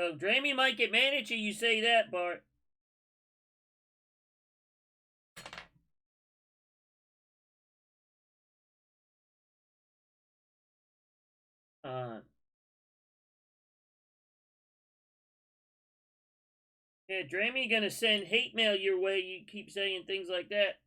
So Dramey might get mad at you, you say that, Bart. Yeah, Dramey gonna send hate mail your way, you keep saying things like that.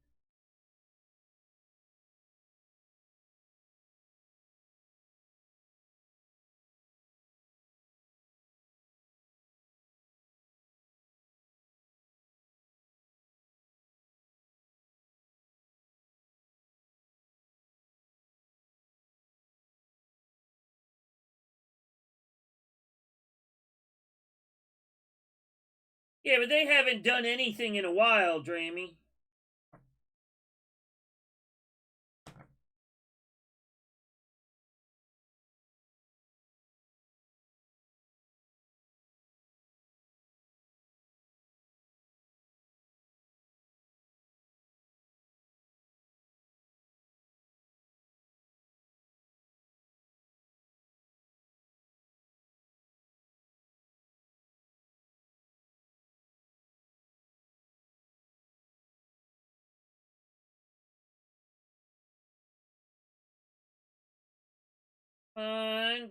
Yeah, but they haven't done anything in a while, Dramey.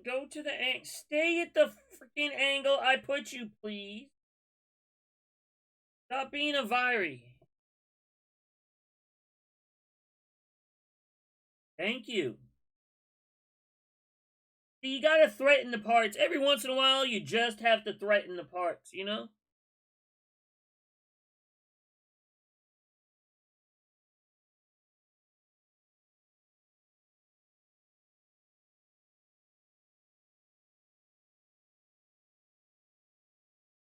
Go to the angle. Stay at the freaking angle I put you, please. Stop being a virey. Thank you. You gotta threaten the parts. Every once in a while, you just have to threaten the parts, you know?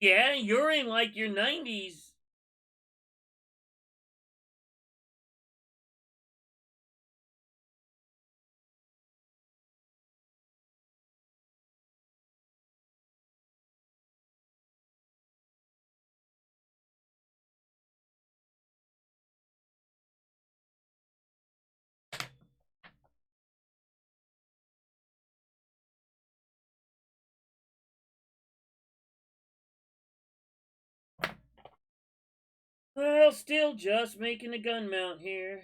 Yeah, you're in like your 90s. Well, still just making a gun mount here.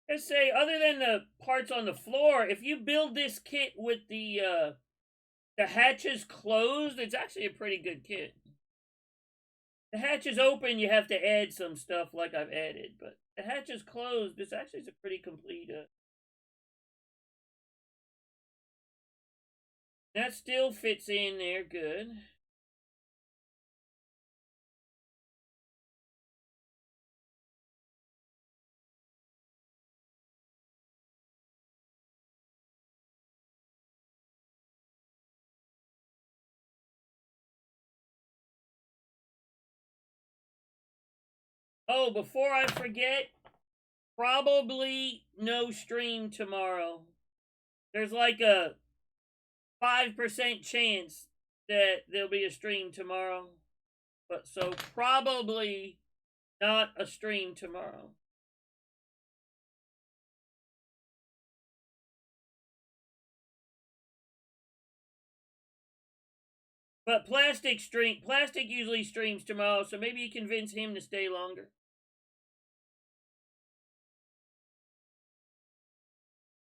Let's say, other than the parts on the floor, if you build this kit with the hatches closed, it's actually a pretty good kit. The hatch is open, you have to add some stuff like I've added, but the hatch is closed, this actually is a pretty complete. That still fits in there good. Oh, before I forget, probably no stream tomorrow. There's like a 5% chance that there'll be a stream tomorrow. But so probably not a stream tomorrow. But Plastic usually streams tomorrow, so maybe you convince him to stay longer.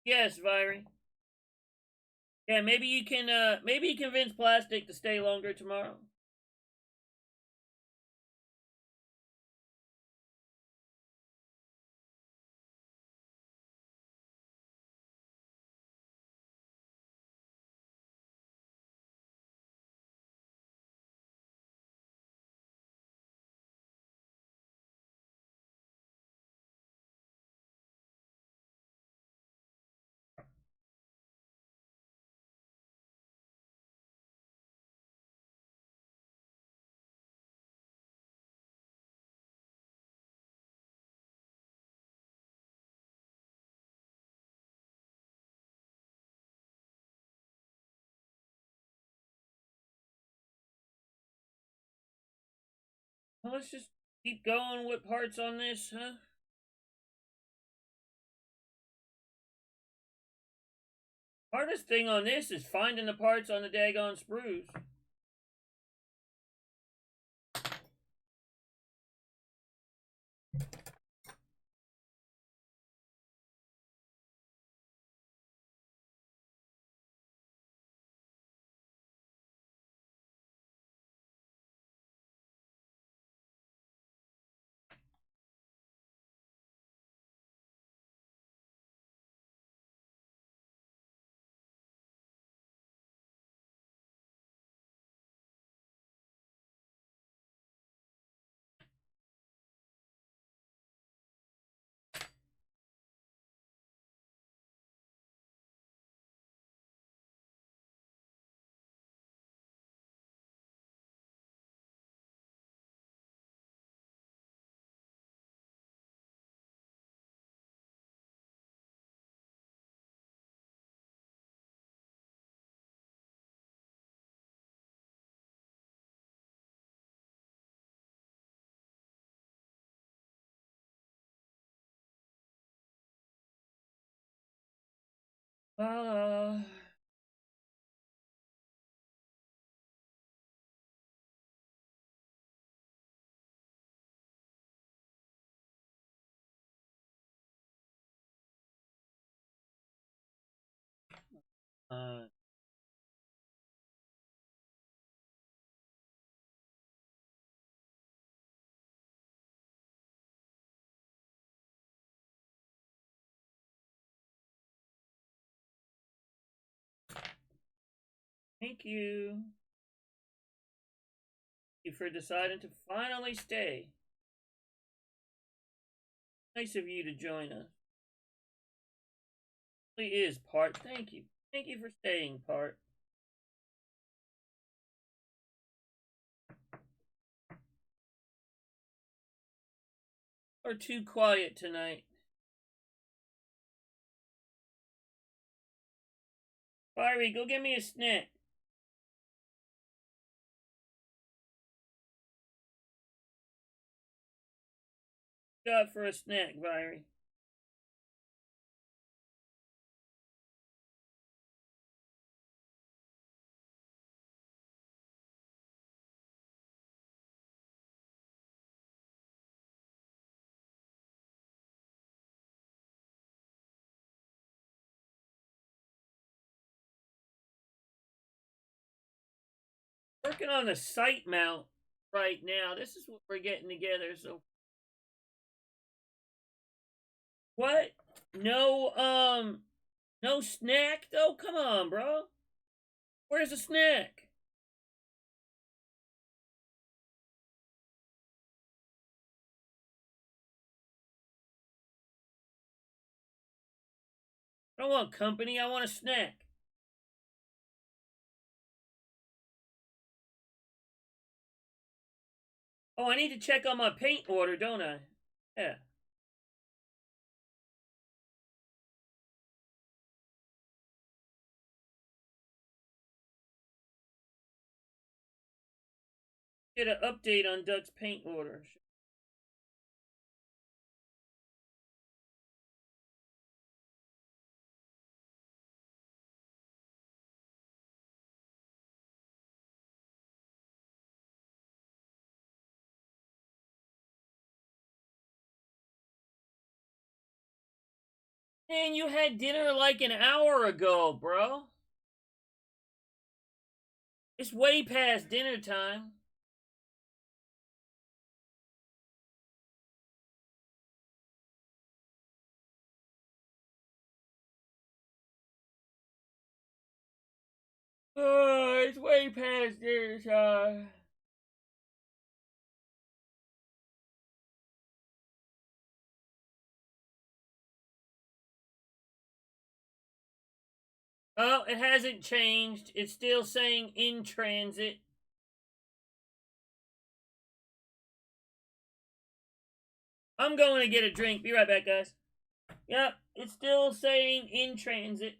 Yes, Viry. Yeah, maybe you can maybe convince Plastic to stay longer tomorrow. Well, let's just keep going with parts on this, huh? Hardest thing on this is finding the parts on the daggone sprues. Uh, uh, thank you. Thank you for deciding to finally stay. Nice of you to join us. It really is, Part. Thank you. Thank you for staying, Part. Or too quiet tonight. Fiery, go get me a snack. Got for a snack, Fiery. Working on the sight mount right now. This is what we're getting together. So what? No snack though. Come on, bro. Where's the snack? I don't want company. I want a snack. Oh, I need to check on my paint order, don't I? Yeah. Get an update on Duck's paint order. Man, you had dinner like an hour ago, bro. It's way past dinner time. Oh, it's way past dinner time. Oh, it hasn't changed. It's still saying in transit. I'm going to get a drink. Be right back, guys. Yep, it's still saying in transit.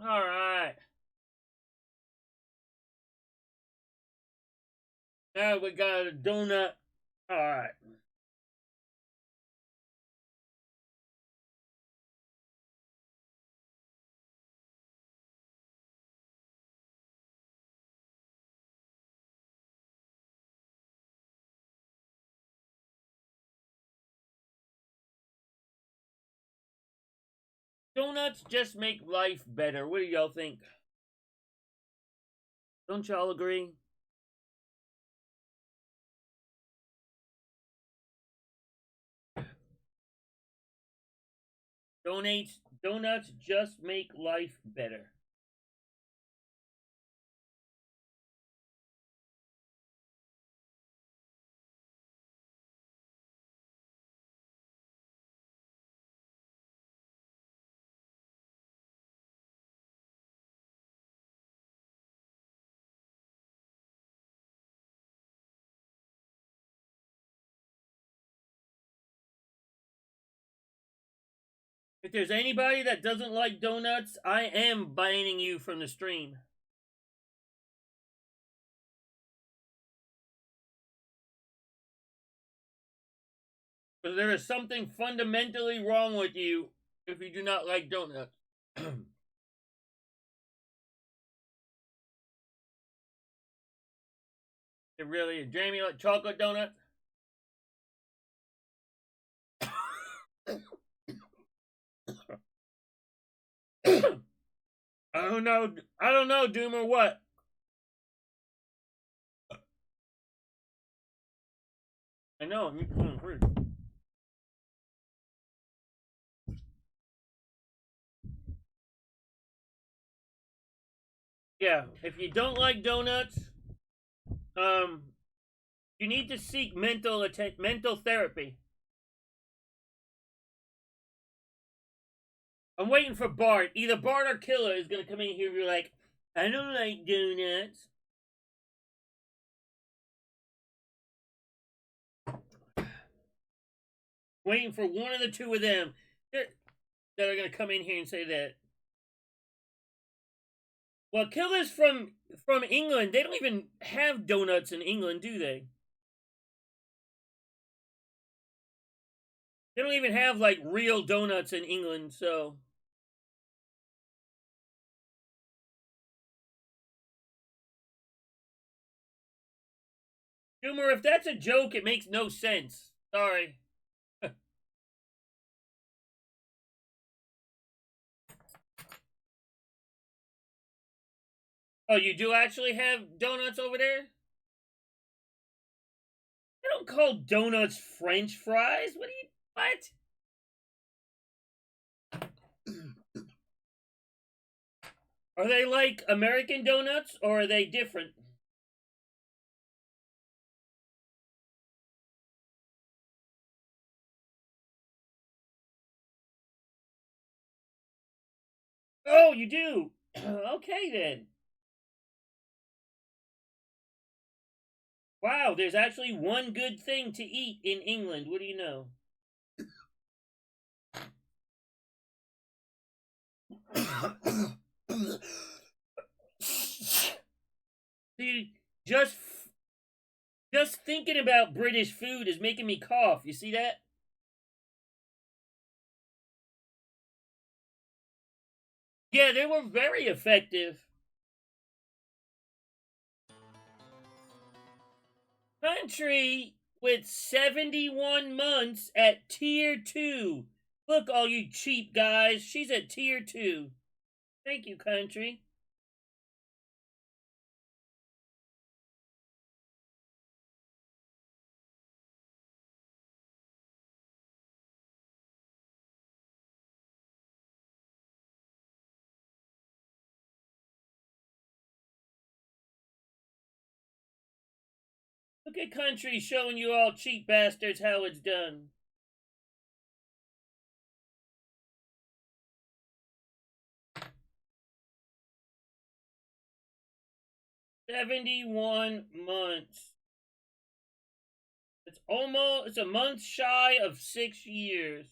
Alright. Now we got a donut. Alright. Donuts just make life better. What do y'all think? Don't y'all agree? Donuts just make life better. If there's anybody that doesn't like donuts, I am banning you from the stream. Because there is something fundamentally wrong with you if you do not like donuts. It really is. Jamie, like chocolate donut? I don't know. I don't know, Doomer, what? I know, I'm eating fruit. Yeah, if you don't like donuts, you need to seek mental therapy. I'm waiting for Bart. Either Bart or Killer is gonna come in here and be like, I don't like donuts. Waiting for one of the two of them that are gonna come in here and say that. Well, Killer's from England. They don't even have donuts in England, do they? They don't even have like real donuts in England, so. Humor, if that's a joke, it makes no sense. Sorry. Oh, you do actually have donuts over there? They don't call donuts French fries. What do you. What? Are they like American donuts or are they different? Oh, you do? Okay then. Wow, there's actually one good thing to eat in England. What do you know? See, just thinking about British food is making me cough. You see that? Yeah, they were very effective. Country with 71 months at tier 2. Look, all you cheap guys, she's at tier 2. Thank you, country. Look at country showing you all cheap bastards how it's done. "71 months. It's a month shy of 6 years.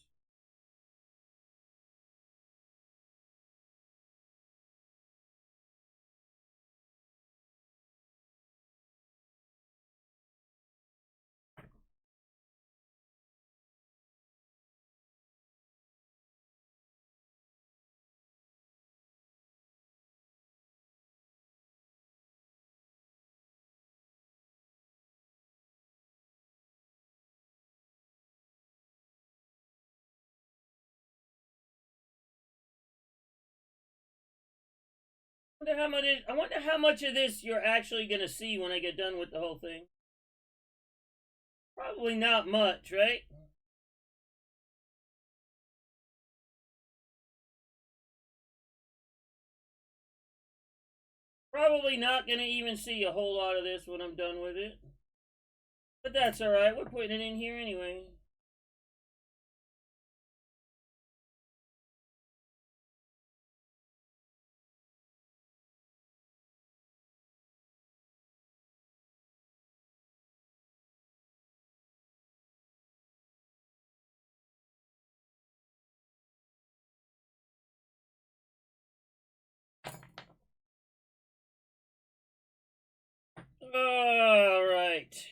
I wonder how much of this you're actually gonna see when I get done with the whole thing. Probably not much, right? Probably not gonna even see a whole lot of this when I'm done with it. But that's alright, we're putting it in here anyway. Alright.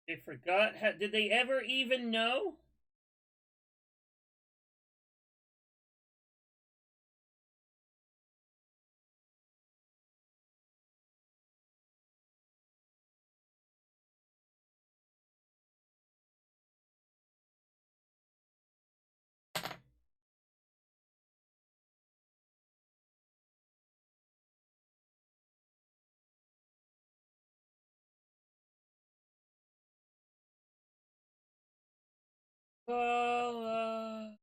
They forgot? Did they ever even know? Well,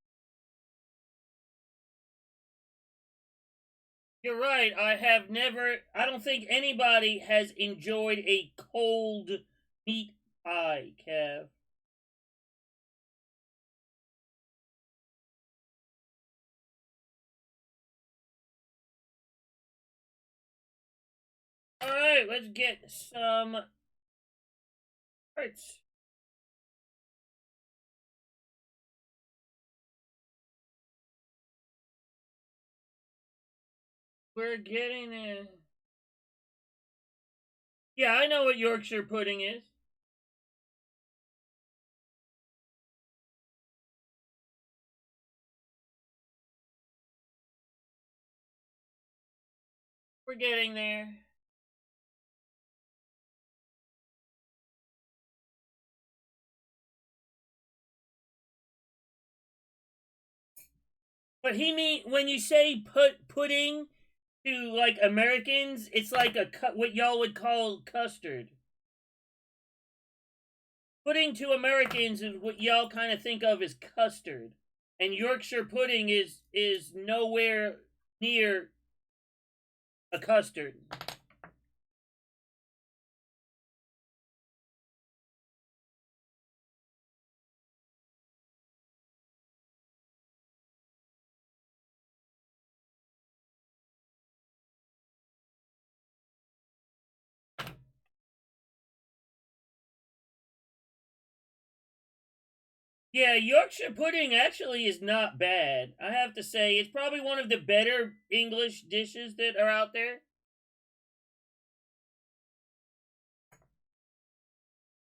you're right. I don't think anybody has enjoyed a cold meat pie, Kev. Alright, let's get some parts. We're getting there. Yeah, I know what Yorkshire pudding is. We're getting there. But he mean when you say pudding to like Americans, it's like what y'all would call custard. Pudding to Americans is what y'all kind of think of as custard, and Yorkshire pudding is nowhere near a custard. Yeah, Yorkshire pudding actually is not bad. I have to say, it's probably one of the better English dishes that are out there.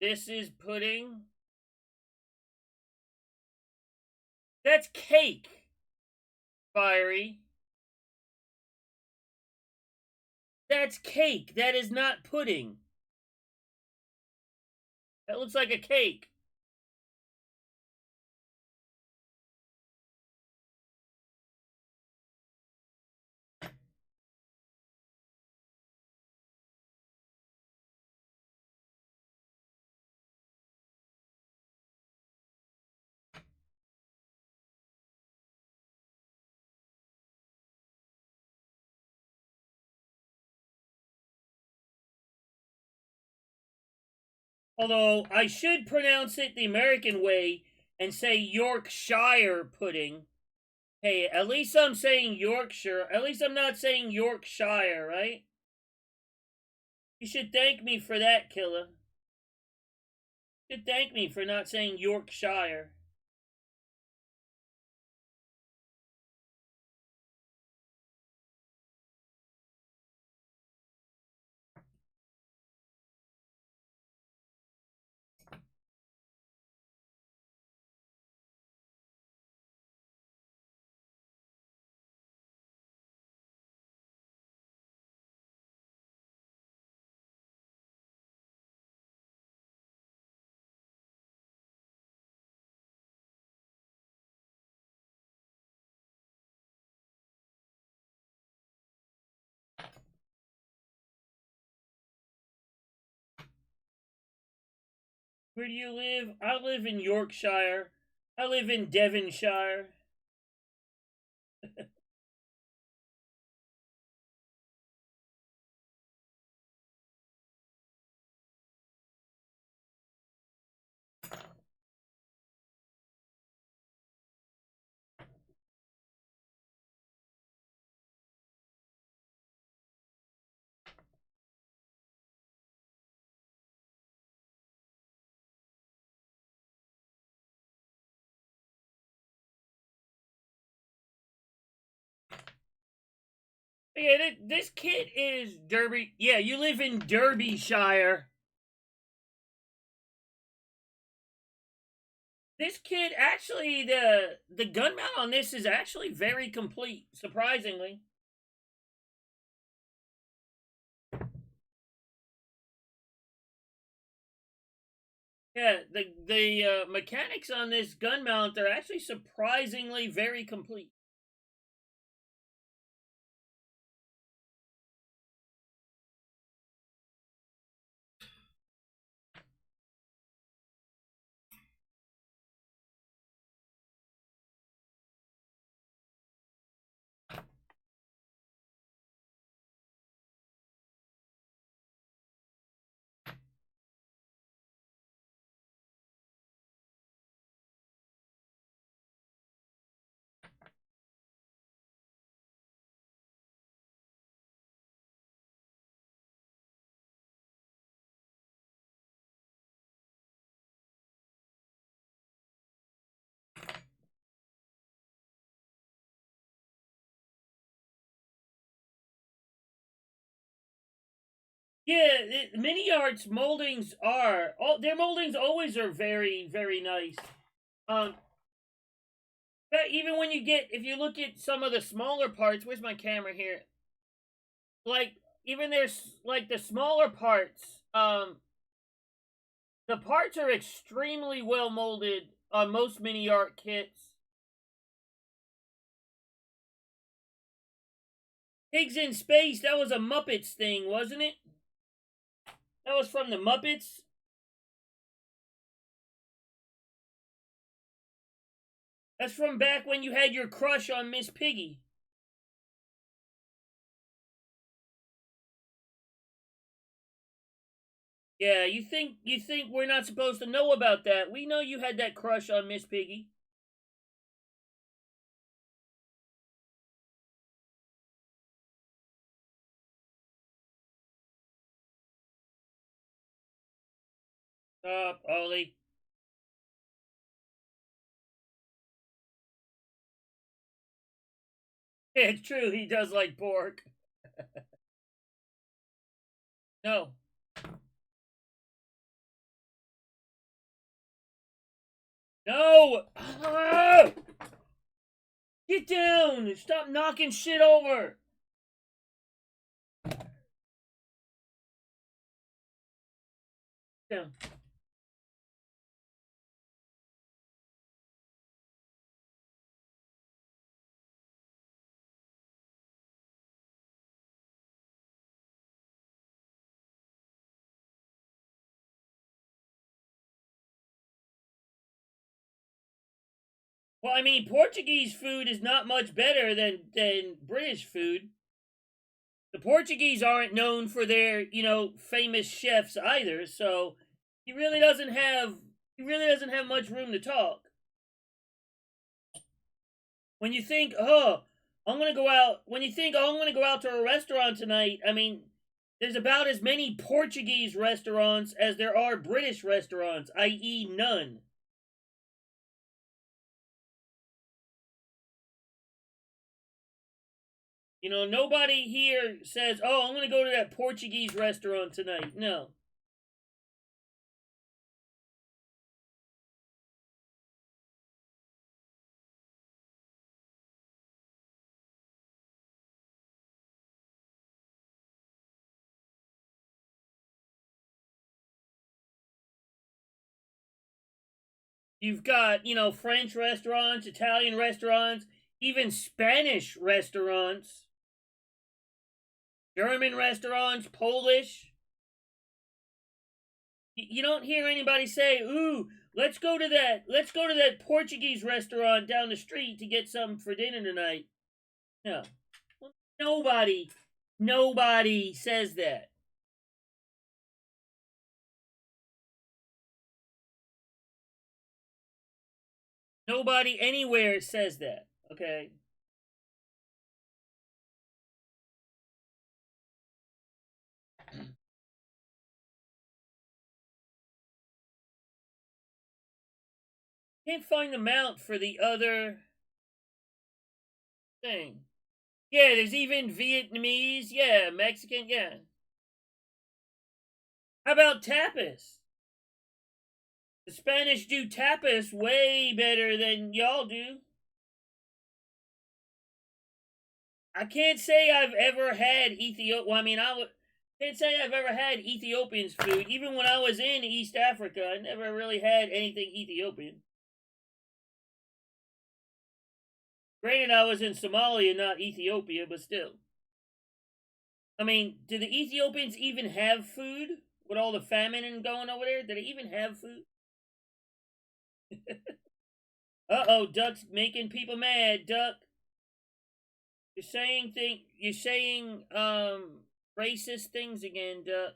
This is pudding. That's cake. Fiery. That's cake. That is not pudding. That looks like a cake. Although I should pronounce it the American way and say Yorkshire pudding. Hey, at least I'm saying Yorkshire. At least I'm not saying Yorkshire, right? You should thank me for that, killer. You should thank me for not saying Yorkshire. Where do you live? I live in Yorkshire. I live in Devonshire. Yeah, this kid is Derby. Yeah, you live in Derbyshire. This kid actually the gun mount on this is actually very complete, surprisingly. Yeah, the mechanics on this gun mount are actually surprisingly very complete. Yeah, mini arts moldings are all their moldings always are very very nice. Um, but even when you get if you look at some of the smaller parts, where's my camera here? Like even there's like the smaller parts. The parts are extremely well molded on most mini art kits. Pigs in Space, that was a Muppets thing, wasn't it? That was from the Muppets. That's from back when you had your crush on Miss Piggy. Yeah, you think we're not supposed to know about that? We know you had that crush on Miss Piggy. Ollie. It's true, he does like pork. No. No! Ah! Get down! Stop knocking shit over! Down. Well, I mean, Portuguese food is not much better than British food. The Portuguese aren't known for their, famous chefs either, so he really doesn't have he really doesn't have much room to talk. When you think, oh, I'm gonna go out. When you think, oh, I'm gonna go out to a restaurant tonight. I mean, there's about as many Portuguese restaurants as there are British restaurants, i.e., none. You know, nobody here says, oh, I'm going to go to that Portuguese restaurant tonight. No. You've got, you know, French restaurants, Italian restaurants, even Spanish restaurants, German restaurants, Polish. You don't hear anybody say, "Ooh, let's go to that Portuguese restaurant down the street to get something for dinner tonight." No. Nobody nobody says that. Nobody anywhere says that. Okay? Can't find the mount for the other thing. Yeah, there's even Vietnamese. Yeah, Mexican. Yeah. How about tapas? The Spanish do tapas way better than y'all do. I can't say I've ever had Ethiopia. Well, I mean, can't say I've ever had Ethiopian's food. Even when I was in East Africa, I never really had anything Ethiopian. Granted, I was in Somalia, not Ethiopia, but still. I mean, do the Ethiopians even have food? With all the famine and going over there, do they even have food? Uh-oh, Duck's making people mad, Duck. You're saying racist things again, Duck.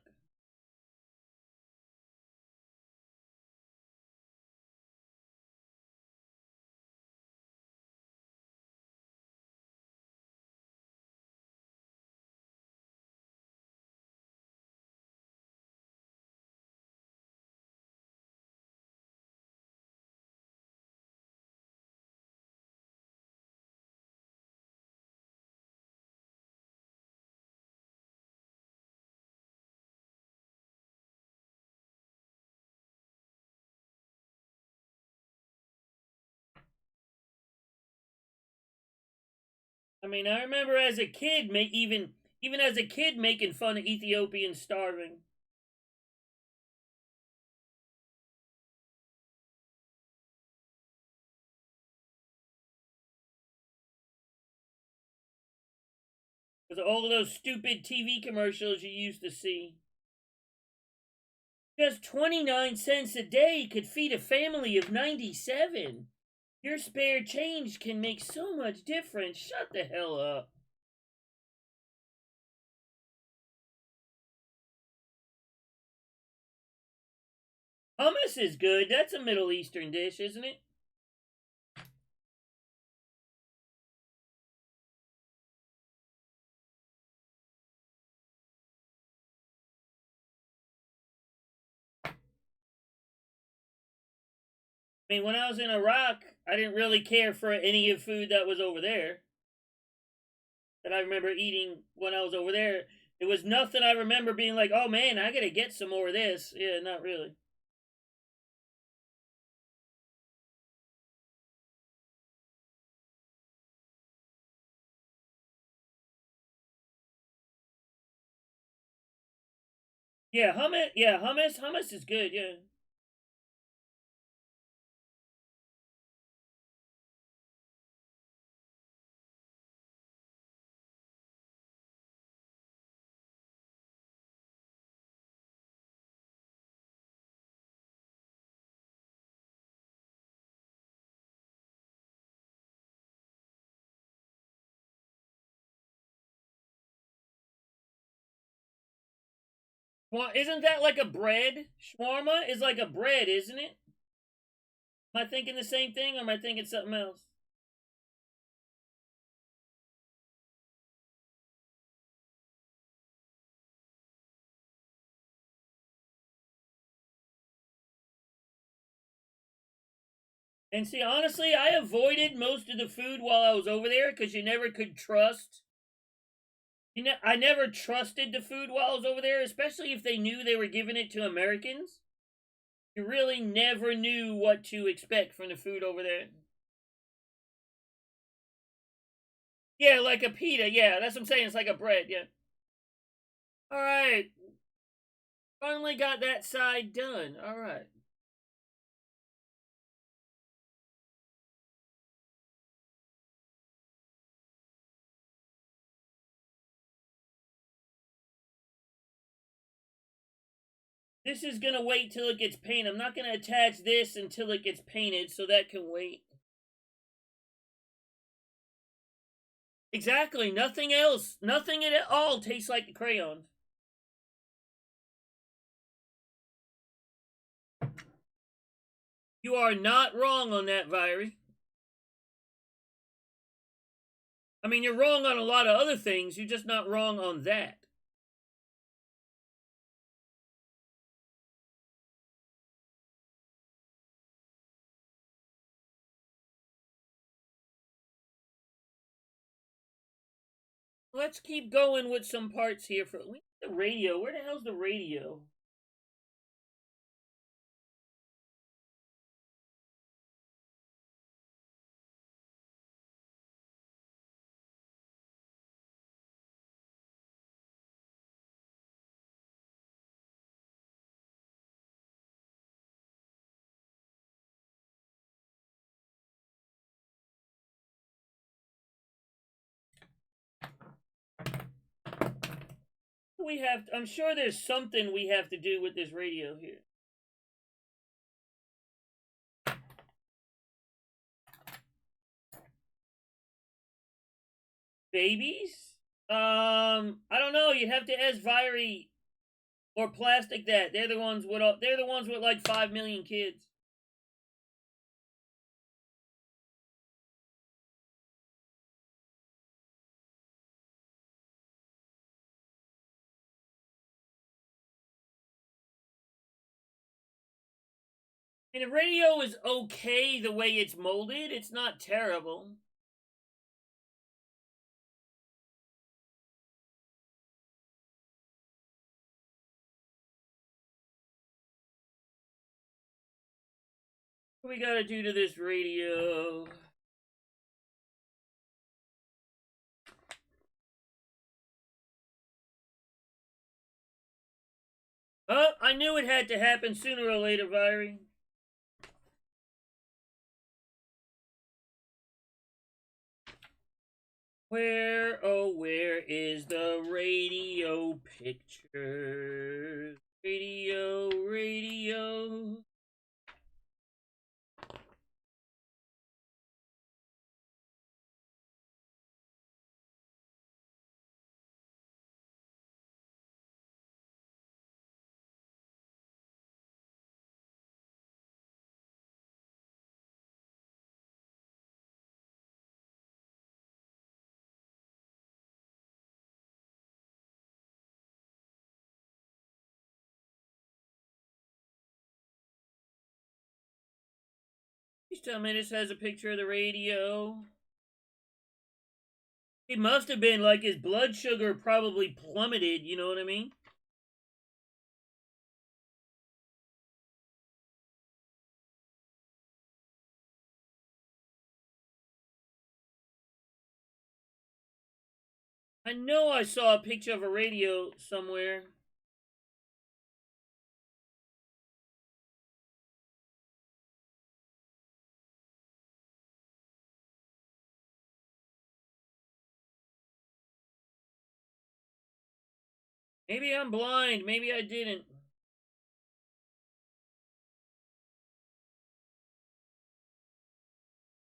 I mean, I remember as a kid, even as a kid, making fun of Ethiopians starving. Because all of those stupid TV commercials you used to see. Just 29 cents a day could feed a family of 97. Your spare change can make so much difference. Shut the hell up. Hummus is good. That's a Middle Eastern dish, isn't it? I mean, when I was in Iraq, I didn't really care for any of the food that was over there. That I remember eating when I was over there. There was nothing I remember being like, oh man, I gotta get some more of this. Yeah, not really. Yeah, hummus. Yeah, hummus. Hummus is good. Yeah. Well, isn't that like a bread? Shawarma is like a bread, isn't it? Am I thinking the same thing, or am I thinking something else? And see, honestly, I avoided most of the food while I was over there because you never could trust. You know, I never trusted the food while I was over there, especially if they knew they were giving it to Americans. You really never knew what to expect from the food over there. Yeah, like a pita. Yeah, that's what I'm saying. It's like a bread. Yeah. All right. Finally got that side done. All right. This is going to wait till it gets painted. I'm not going to attach this until it gets painted, so that can wait. Exactly. Nothing else. Nothing at all tastes like the crayons. You are not wrong on that, Viry. I mean, you're wrong on a lot of other things. You're just not wrong on that. Let's keep going with some parts here for the radio. Where the hell's the radio? We have. I'm sure there's something we have to do with this radio here. Babies? I don't know. You'd have to ask Viry or Plastic that. They're the ones with. They're the ones with like 5 million kids. And the radio is okay the way it's molded. It's not terrible. What we gotta do to this radio? Oh, I knew it had to happen sooner or later, Viry. Where, oh, where is the radio picture? Radio, radio. Please tell me this has a picture of the radio. It must have been like his blood sugar probably plummeted, you know what I mean? I know I saw a picture of a radio somewhere. Maybe I'm blind. Maybe I didn't.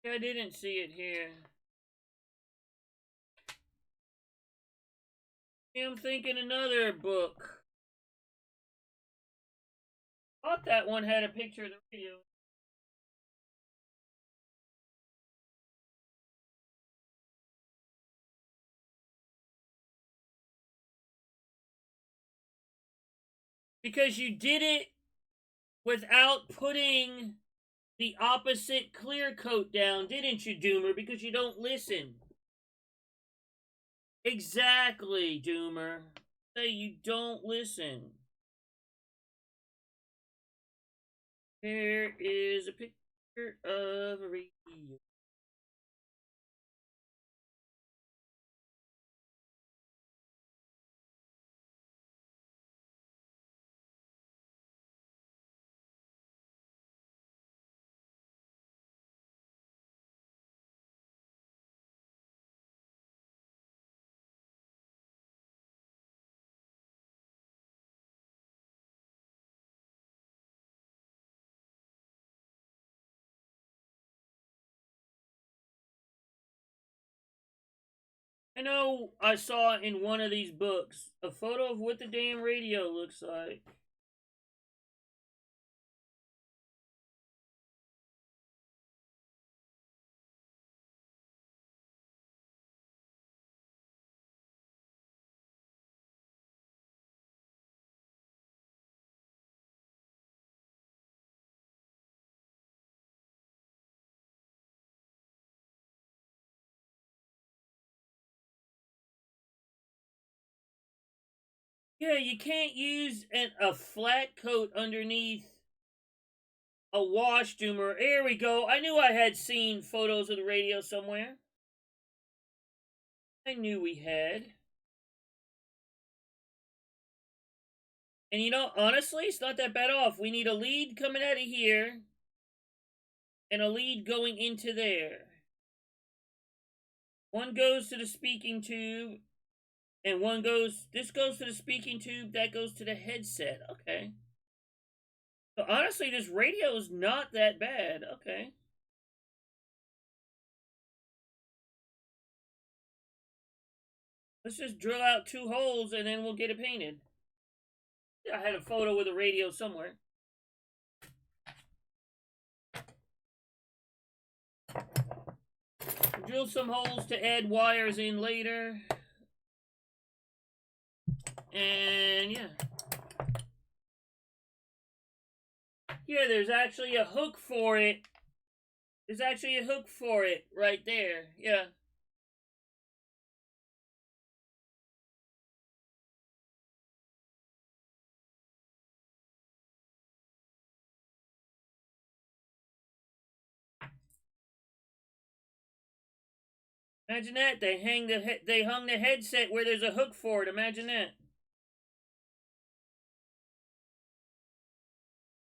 I didn't see it here. I'm thinking another book. Thought that one had a picture of the radio. Because you did it without putting the opposite clear coat down, didn't you, Doomer? Because you don't listen. Exactly, Doomer. Say you don't listen. Here is a picture of a radio. I know I saw in one of these books a photo of what the damn radio looks like. Yeah, you can't use a flat coat underneath a wash, Doomer. Here we go. I knew I had seen photos of the radio somewhere. I knew we had. And you know, honestly, it's not that bad off. We need a lead coming out of here and a lead going into there. One goes to the speaking tube, and this goes to the speaking tube, that goes to the headset. Okay. So honestly, this radio is not that bad. Okay. Let's just drill out 2 holes and then we'll get it painted. I had a photo with a radio somewhere. Drill some holes to add wires in later. And yeah. Here, there's actually a hook for it. There's actually a hook for it right there. Yeah. Imagine that. They hung the headset where there's a hook for it. Imagine that.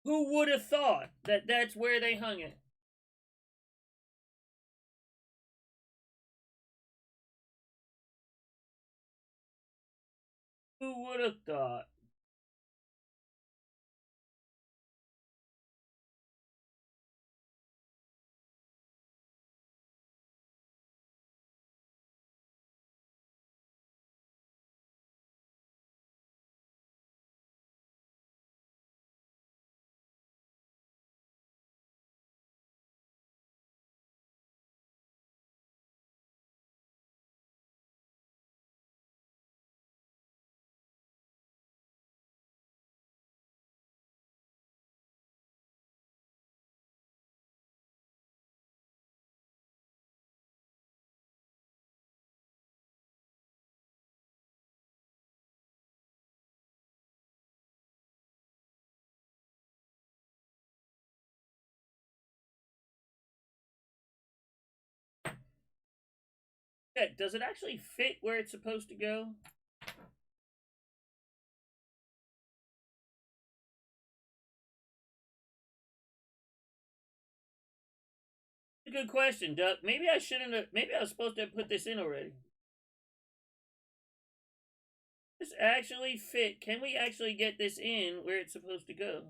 Who would have thought that that's where they hung it? Who would have thought? Yeah, does it actually fit where it's supposed to go? It's a good question, Duck. Maybe I shouldn't have. Maybe I was supposed to have put this in already. Does this actually fit? Can we actually get this in where it's supposed to go?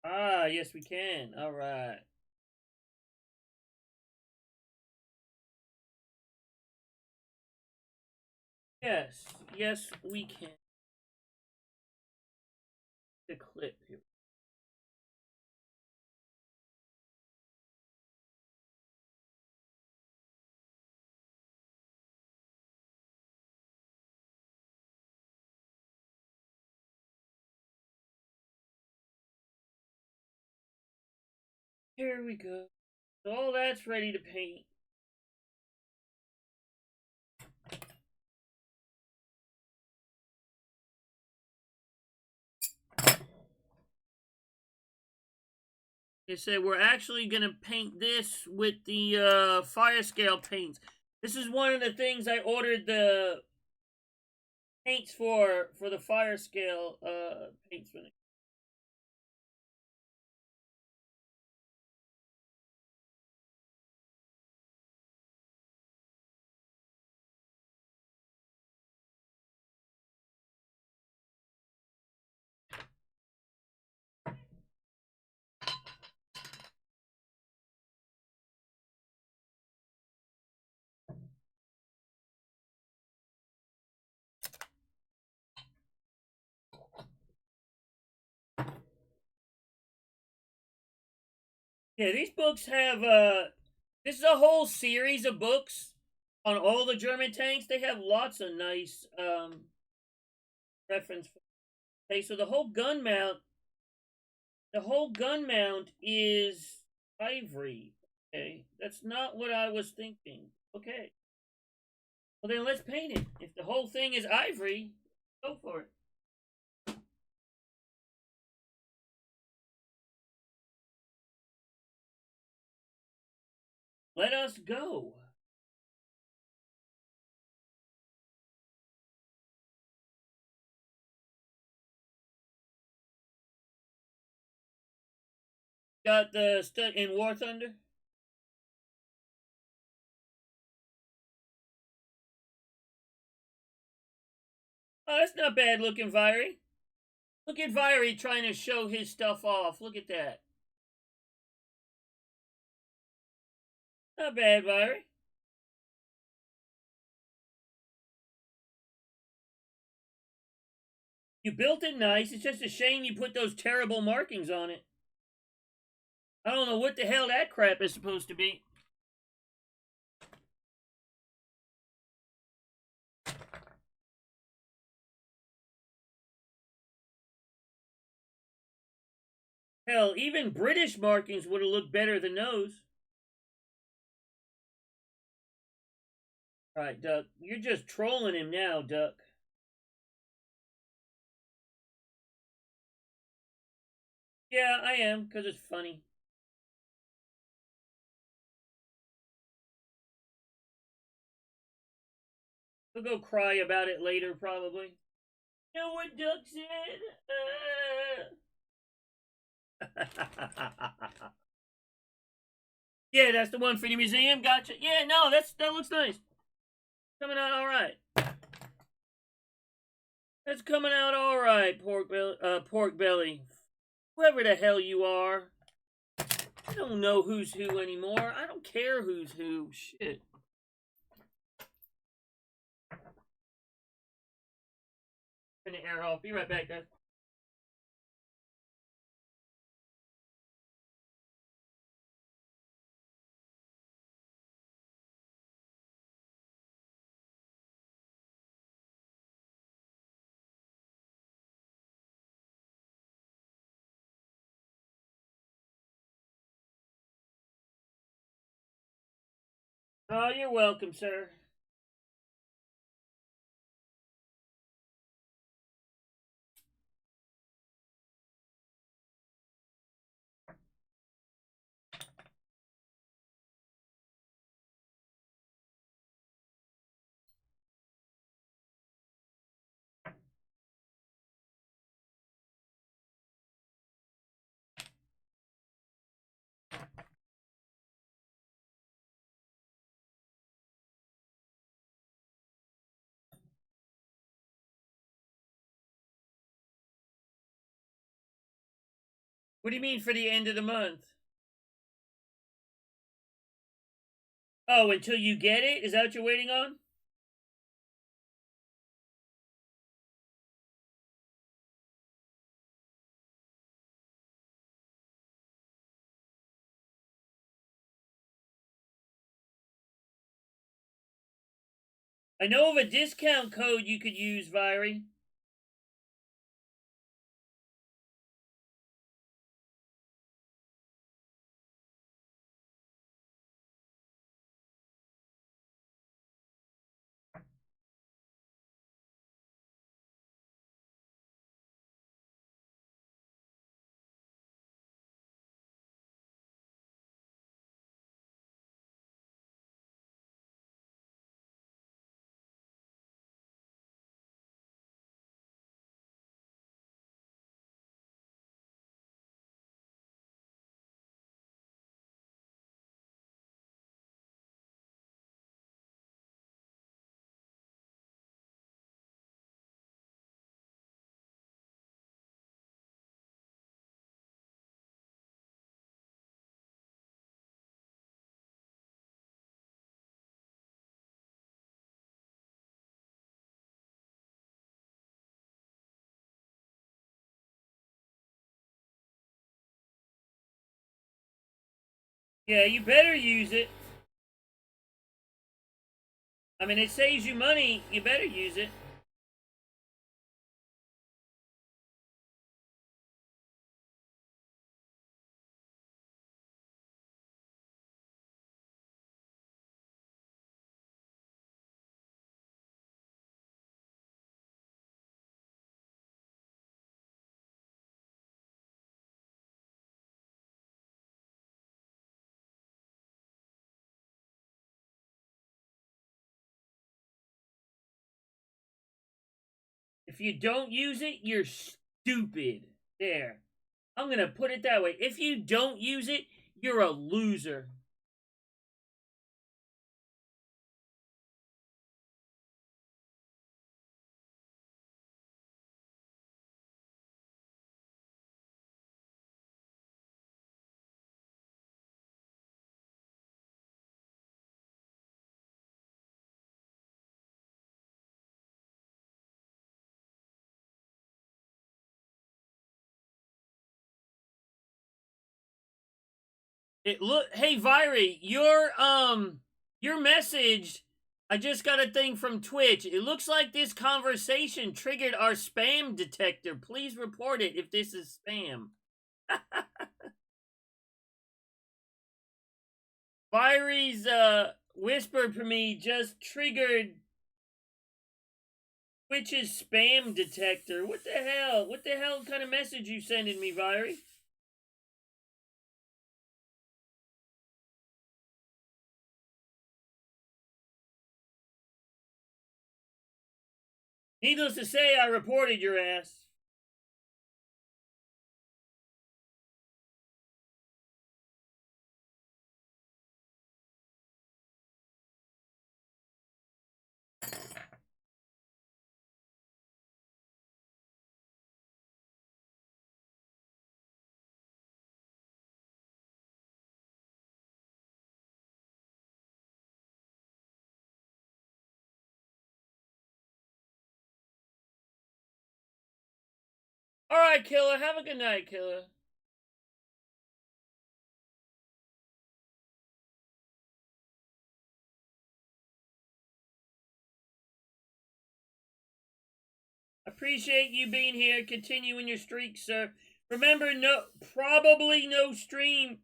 Ah, yes, we can. All right. Yes, yes, we can. The clip here. Here we go. All that's ready to paint. They said we're actually going to paint this with the fire scale paints. This is one of the things I ordered the paints for the fire scale paints for. Yeah, these books have this is a whole series of books on all the German tanks. They have lots of nice reference. Okay, so the whole gun mount is ivory. Okay, that's not what I was thinking. Okay, well then let's paint it. If the whole thing is ivory, go for it. Let us go. Got the stud in War Thunder. Oh, that's not bad looking, Viry. Look at Viry trying to show his stuff off. Look at that. Not bad, Viry. You built it nice. It's just a shame you put those terrible markings on it. I don't know what the hell that crap is supposed to be. Hell, even British markings would have looked better than those. Alright, Duck. You're just trolling him now, Duck. Yeah, I am, because it's funny. We'll go cry about it later, probably. You know what Duck said? Yeah, that's the one for the museum. Gotcha. Yeah, no, that looks nice. Coming out all right. That's coming out all right, pork belly. Whoever the hell you are. I don't know who's who anymore. I don't care who's who. Shit. Turn the air off. Be right back, guys. Oh, you're welcome, sir. What do you mean for the end of the month? Oh, until you get it? Is that what you're waiting on? I know of a discount code you could use, Viry. Yeah, you better use it. I mean, it saves you money. You better use it. If you don't use it, you're stupid. There. I'm going to put it that way. If you don't use it, you're a loser. Hey Viry, your message, I just got a thing from Twitch. It looks like this conversation triggered our spam detector. Please report it if this is spam. Viry's whisper for me just triggered Twitch's spam detector. What the hell? What the hell kind of message you sending me, Viry? Needless to say, I reported your ass. All right, Killer. Have a good night, Killer. Appreciate you being here. Continuing your streak, sir. Remember, probably no stream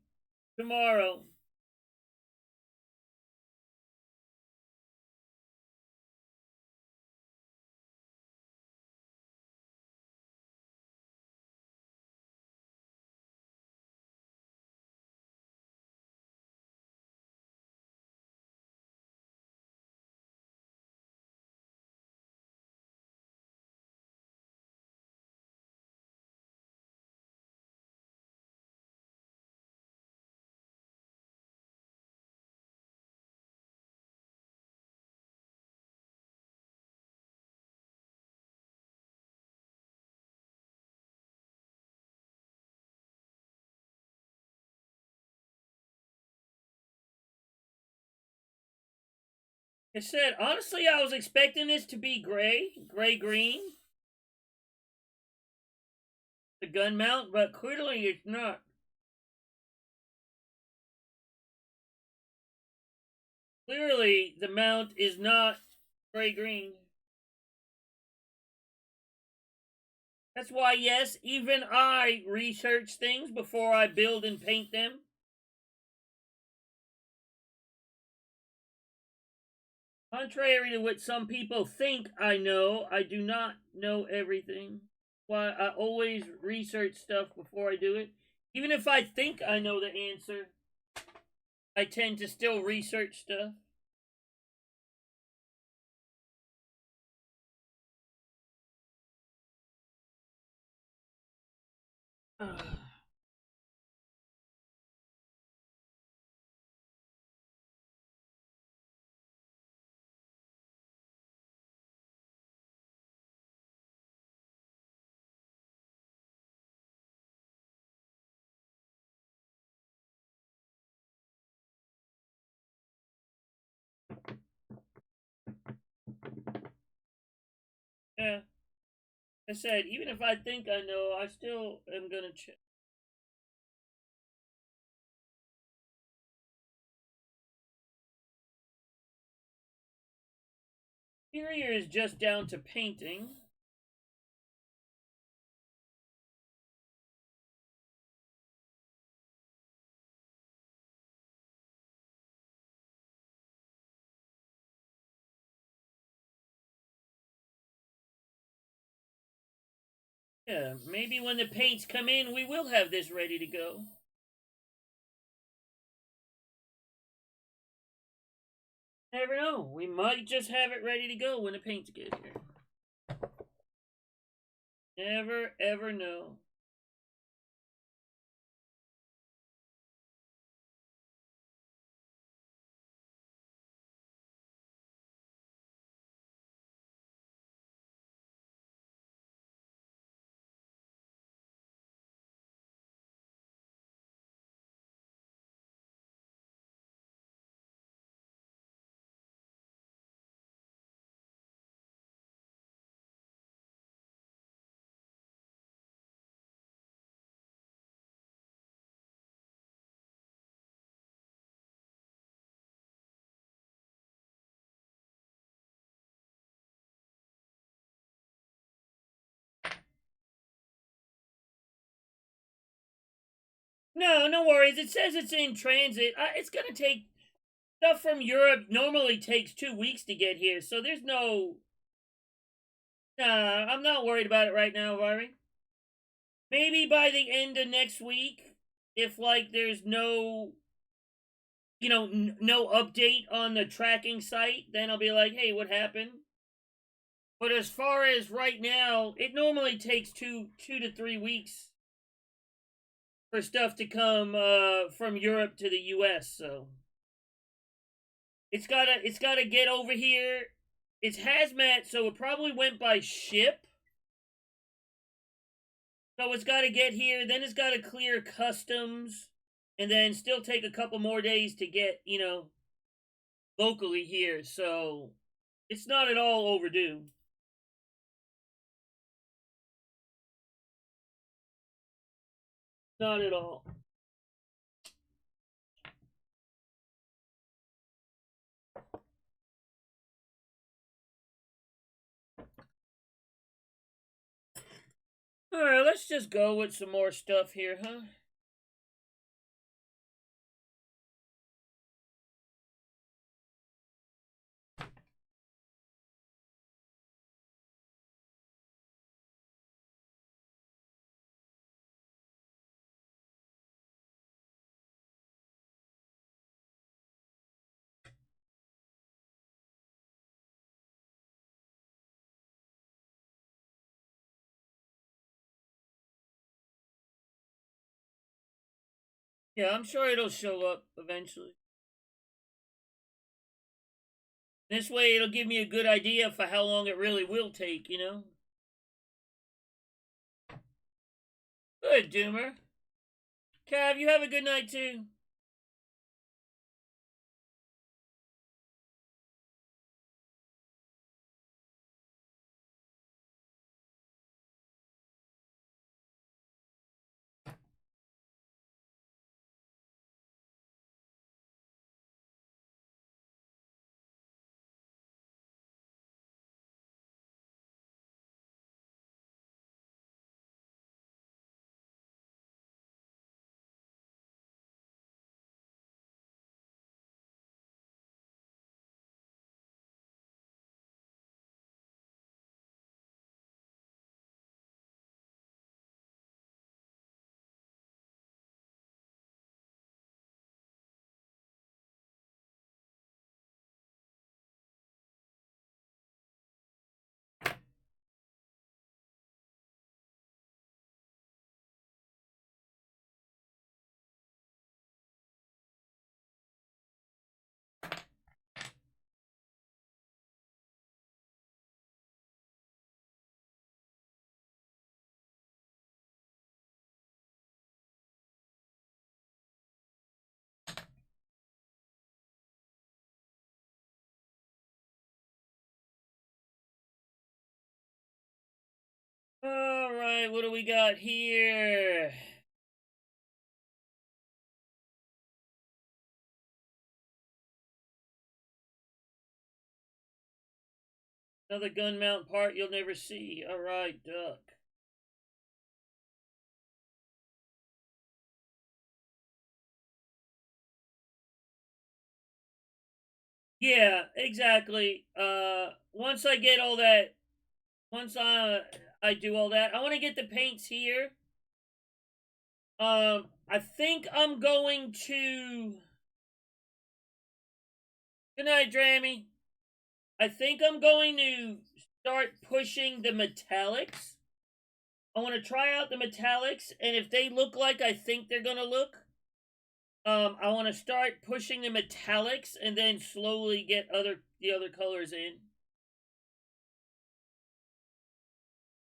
tomorrow. I said, honestly, I was expecting this to be gray-green, the gun mount, but clearly it's not. Clearly, the mount is not gray-green. That's why, yes, even I research things before I build and paint them. Contrary to what some people think I know, I do not know everything. Why I always research stuff before I do it. Even if I think I know the answer, I tend to still research stuff. Yeah. I said, even if I think I know, I still am gonna check. Interior is just down to painting. Yeah, maybe when the paints come in, we will have this ready to go. Never know. We might just have it ready to go when the paints get here. Never ever know. No, no worries. It says it's in transit. It's gonna take stuff from Europe. Normally takes 2 weeks to get here, so there's no. Nah, I'm not worried about it right now, Vari. Maybe by the end of next week, if like there's no, no update on the tracking site, then I'll be like, hey, what happened? But as far as right now, it normally takes 2 to 3 weeks for stuff to come from Europe to the U.S. So it's gotta get over here. It's hazmat, so it probably went by ship. So it's got to get here. Then it's got to clear customs, and then still take a couple more days to get locally here. So it's not at all overdue. Not at all. All right, let's just go with some more stuff here, huh? Yeah, I'm sure it'll show up eventually. This way, it'll give me a good idea for how long it really will take. Good, Doomer. Cav, you have a good night too. All right, what do we got here? Another gun mount part you'll never see. Alright, duck. Yeah, exactly. Once I get all that, once I do all that, I want to get the paints here. I think I'm going to. Good night, Drammy. I think I'm going to start pushing the metallics. I want to try out the metallics, and if they look like I think they're gonna look, I want to start pushing the metallics, and then slowly get the other colors in.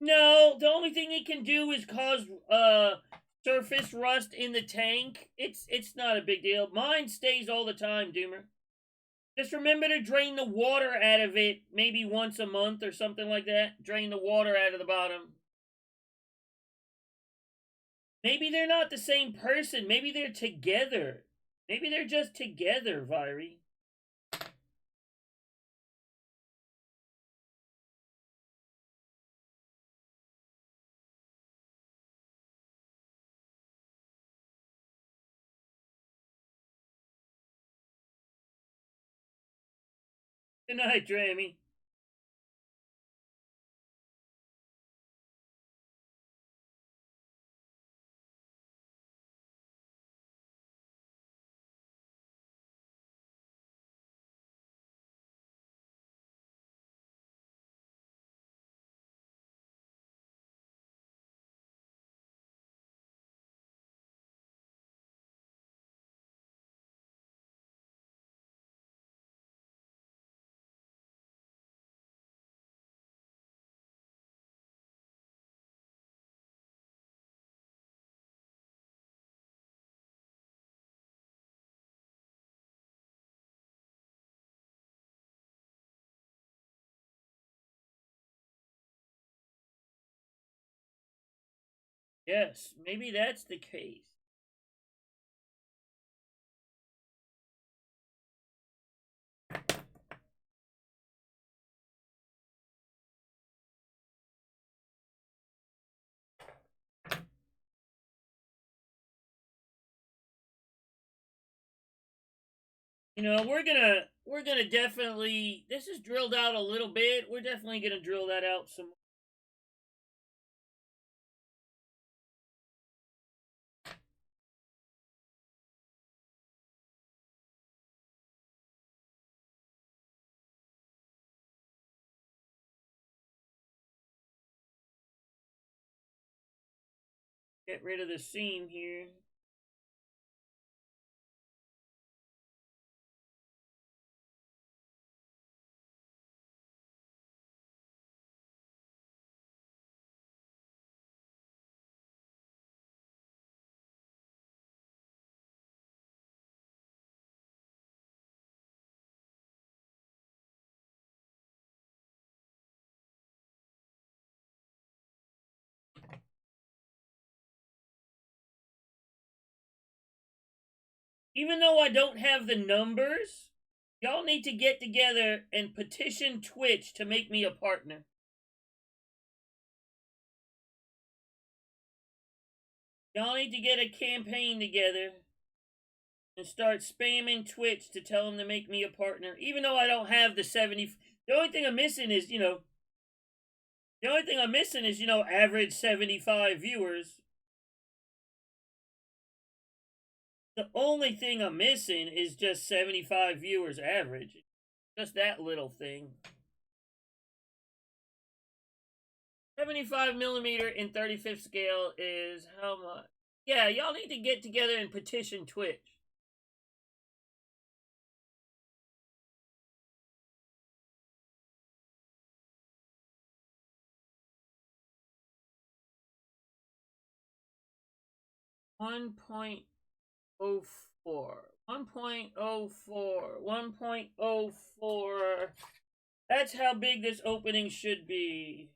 No, the only thing it can do is cause surface rust in the tank. It's not a big deal. Mine stays all the time, Doomer. Just remember to drain the water out of it maybe once a month or something like that. Drain the water out of the bottom. Maybe they're not the same person. Maybe they're together. Maybe they're just together, Viry. Good night, Drammy. Yes, maybe that's the case. You know, we're gonna definitely. This is drilled out a little bit. We're definitely gonna drill that out some. Get rid of the seam here. Even though I don't have the numbers, y'all need to get together and petition Twitch to make me a partner. Y'all need to get a campaign together and start spamming Twitch to tell them to make me a partner. Even though I don't have the 70. The only thing I'm missing is, average 75 viewers. The only thing I'm missing is just 75 viewers average. Just that little thing. 75 millimeter in 35th scale is how much? Yeah, y'all need to get together and petition Twitch. One point 1.04. 1.04. 1.04. That's how big this opening should be.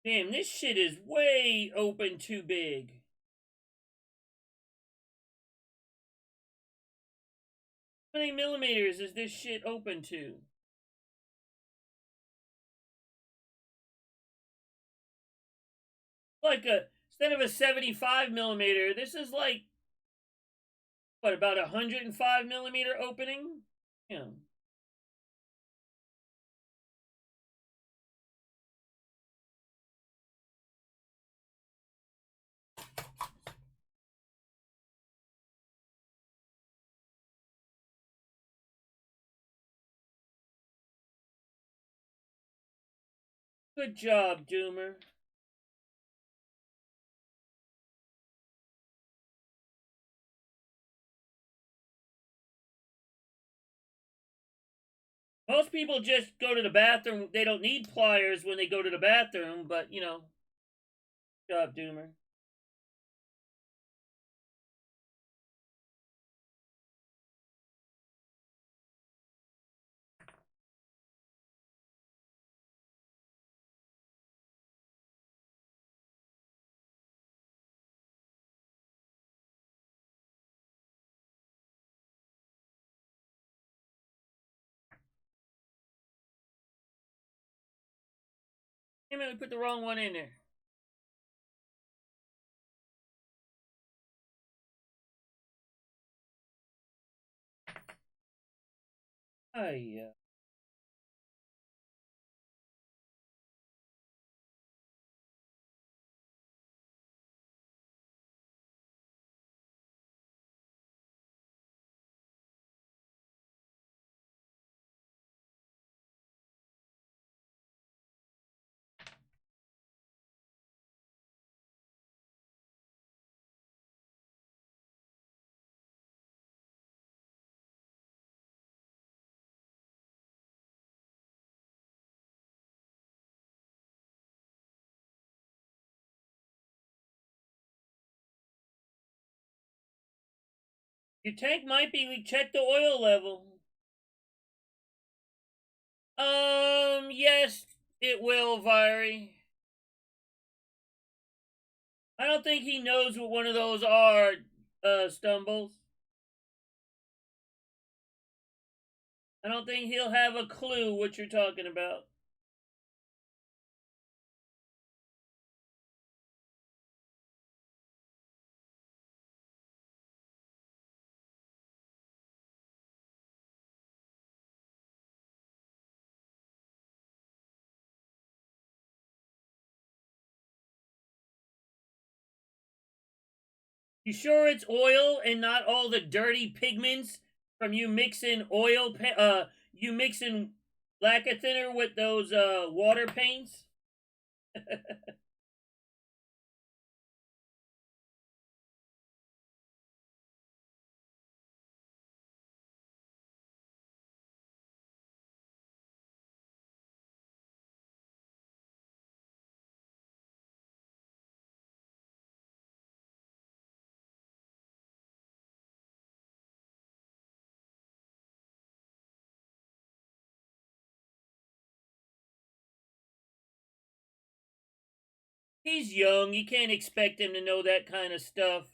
Damn, this shit is way open too big. How many millimeters is this shit open to? Like instead of a 75 millimeter, this is like, what, about 105 millimeter opening? Yeah. Good job, Doomer. Most people just go to the bathroom. They don't need pliers when they go to the bathroom, but, you know, good job, Doomer. Hey man, we put the wrong one in there. Oh, yeah. Your tank might be, check the oil level. Yes, it will, Viry. I don't think he knows what one of those are, Stumbles. I don't think he'll have a clue what you're talking about. You sure it's oil and not all the dirty pigments from you mixing you mixing lacquer thinner with those water paints? He's young. You can't expect him to know that kind of stuff.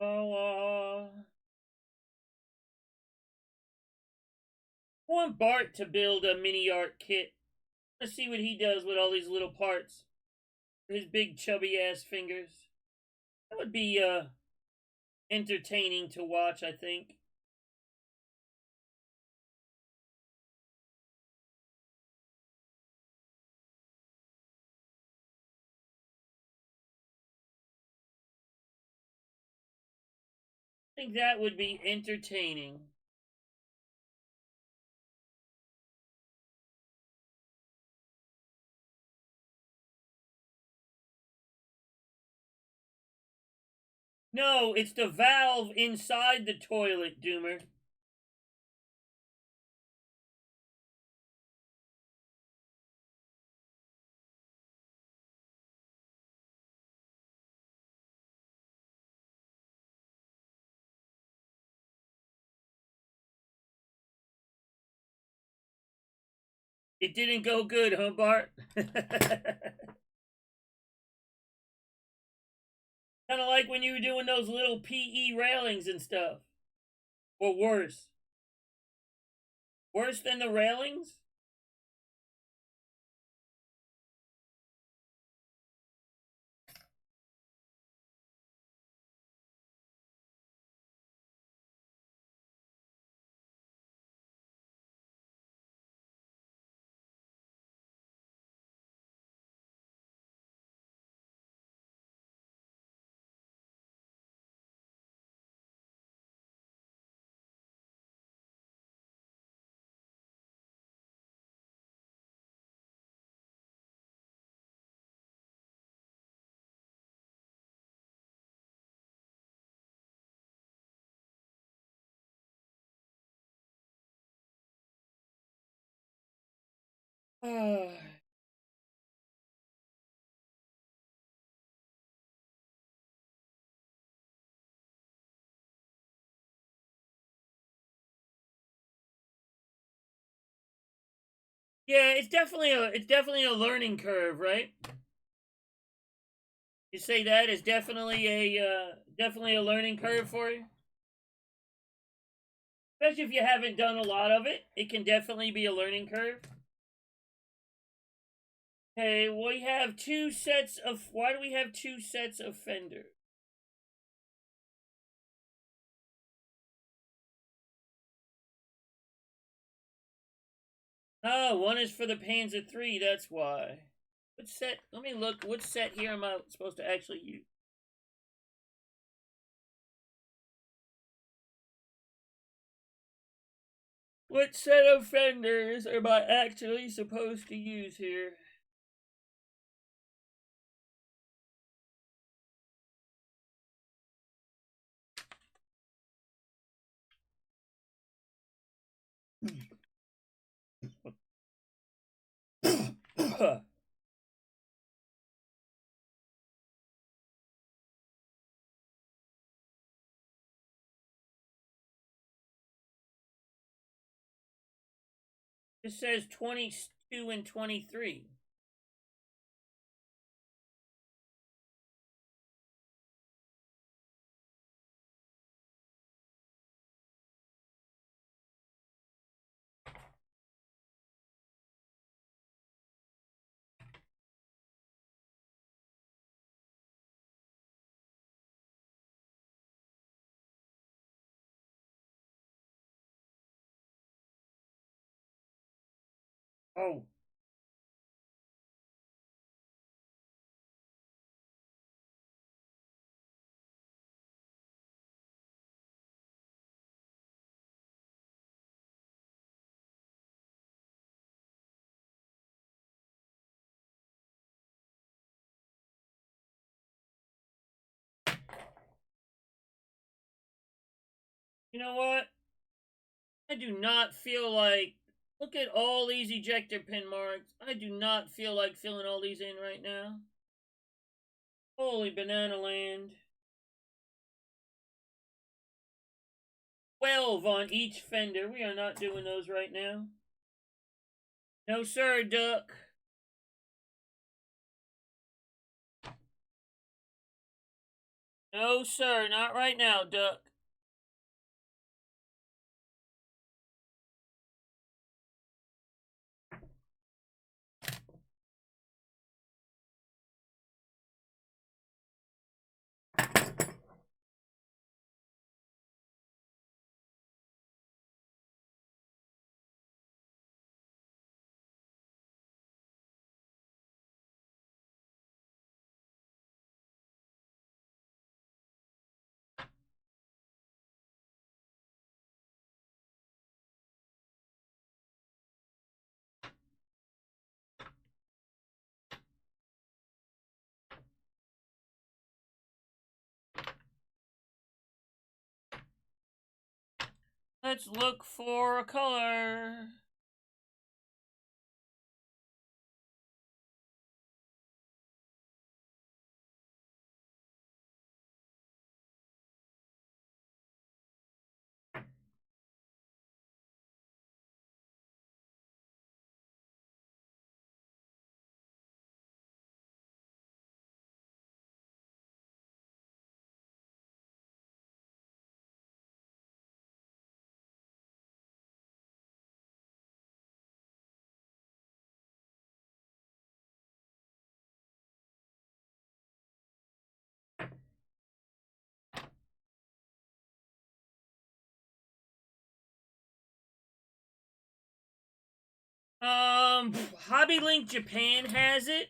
Oh, I want Bart to build a mini art kit. Let's see what he does with all these little parts. His big chubby ass fingers. That would be entertaining to watch, I think. I think that would be entertaining. No, it's the valve inside the toilet, Doomer. It didn't go good, huh, Bart? Kind of like when you were doing those little PE railings and stuff. Or worse. Worse than the railings? Yeah, it's definitely a learning curve, right? You say that is definitely a learning curve for you? Especially if you haven't done a lot of it, it can definitely be a learning curve. Okay, we have two sets of. Why do we have two sets of fenders? Oh, one is for the Panzer III, that's why. What set? Let me look. What set here am I supposed to actually use? What set of fenders am I actually supposed to use here? It says 22 and 23. Oh. You know what? I do not feel like. Look at all these ejector pin marks. I do not feel like filling all these in right now. Holy banana land. 12 on each fender. We are not doing those right now. No, sir, duck. No, sir, not right now, duck. Let's look for a color. Hobby Link Japan has it.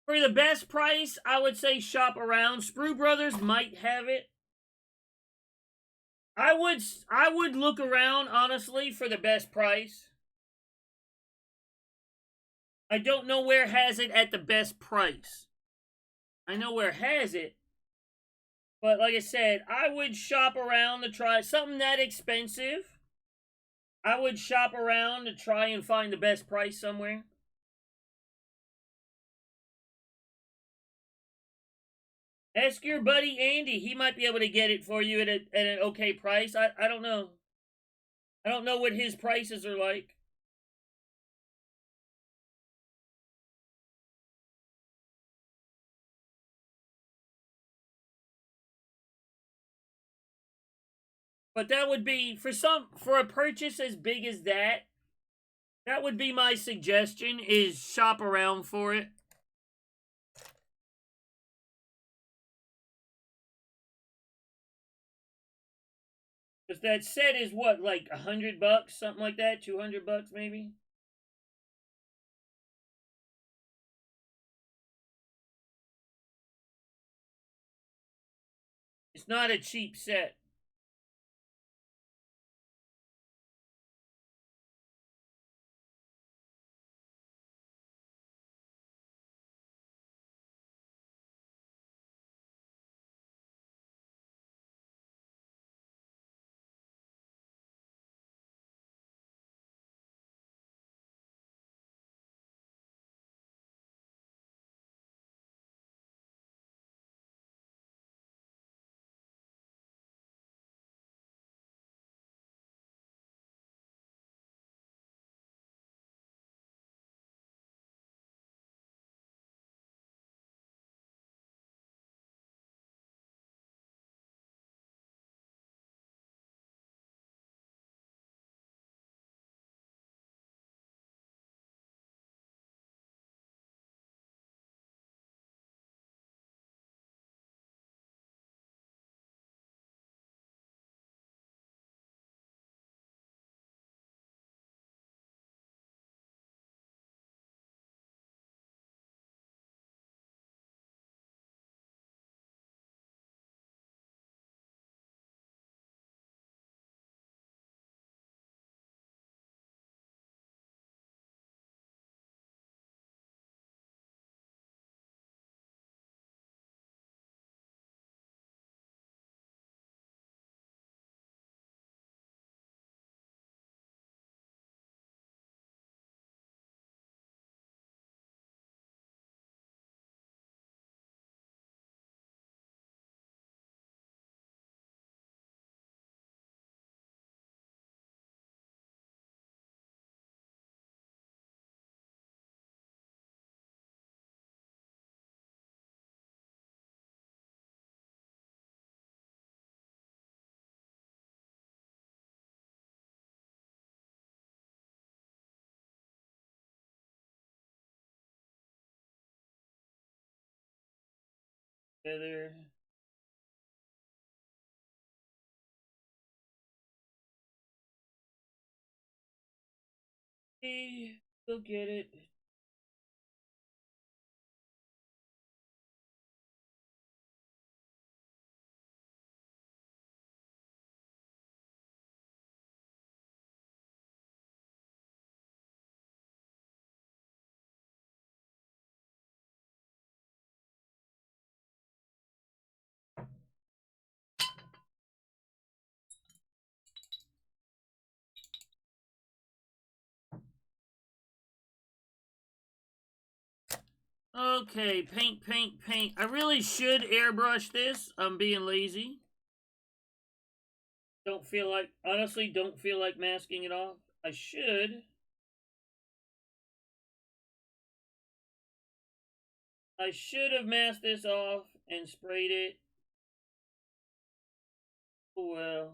For the best price, I would say shop around. Sprue Brothers might have it. I would look around, honestly, for the best price. I don't know where has it at the best price. I know where has it. But like I said, I would shop around to try something that expensive. I would shop around to try and find the best price somewhere. Ask your buddy Andy. He might be able to get it for you at an okay price. I don't know. I don't know what his prices are like. But that would be for a purchase as big as that. That would be my suggestion: is shop around for it. Because that set is what, like $100, something like that, $200 maybe. It's not a cheap set. Feather. We'll get it. Okay, paint, paint, paint. I really should airbrush this. I'm being lazy. Don't feel like, honestly, don't feel like masking it off. I should. I should have masked this off and sprayed it. Oh, well.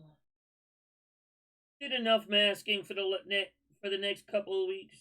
Did enough masking for the next couple of weeks.